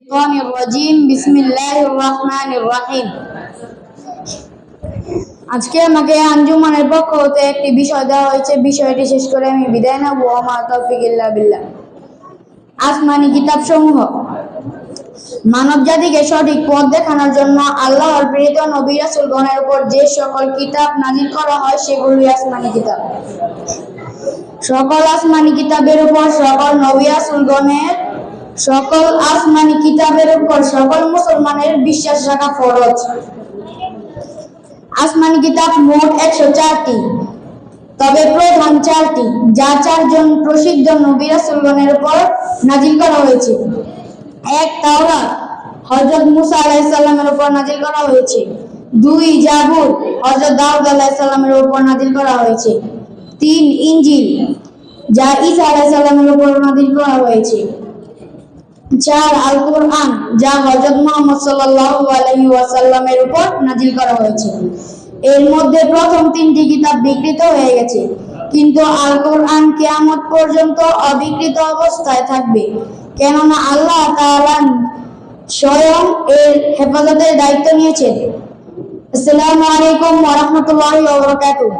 الشيطان الرجيم بسم الله الرحمن الرحيم আজকে আমাকে আঞ্জুমানের পক্ষ হতে একটি বিষয় দেওয়া হয়েছে। বিষয়টি শেষ করে আমি বিদায় নেব। ওয়া মা তাওফিক ইল্লা বিল্লাহ। আসমানি কিতাব সমূহ মানব জাতিকে সঠিক পথ দেখানোর জন্য আল্লাহর প্রেরিত নবী রাসূলগণের উপর যে সকল কিতাব নাযিল করা হয় সেগুলি আসমানি কিতাব। সকল আসমানি কিতাবের উপর সকল নবী রাসূলগণের সকল আসমানি কিতাবের উপর সকল মুসলমানের বিশ্বাস রাখা ফরজ। আসমানি কিতাব মোট 104টি, তবে প্রধান 4টি যা 4 জন প্রসিদ্ধ নবী রাসূলগণের উপর নাযিল করা হয়েছে। 1 তাওরাত হযরত মুসা আলাইহিস সালামের উপর নাযিল করা হয়েছে। 2 জাবুর হযরত দাউদ আলাইহিস সালামের উপর নাযিল করা হয়েছে। 3 ইনজিল যা ঈসা আলাইহিস সালামের উপর নাযিল করা হয়েছে। 4 আল কোরআন যা হযরত মুহাম্মদ সাল্লাল্লাহু আলাইহি ওয়াসাল্লামের উপর নাযিল করা হয়েছে। এর মধ্যে প্রথম 3টি কিতাব বিকৃত হয়ে গেছে, কিন্তু আল কোরআন কিয়ামত পর্যন্ত অবিকৃত অবস্থায় থাকবে, কেননা আল্লাহ তাআলা স্বয়ং এর হেফাজতের দায়িত্ব নিয়েছেন। আসসালামু আলাইকুম ওয়া রাহমাতুল্লাহি ওয়া বারাকাতুহু।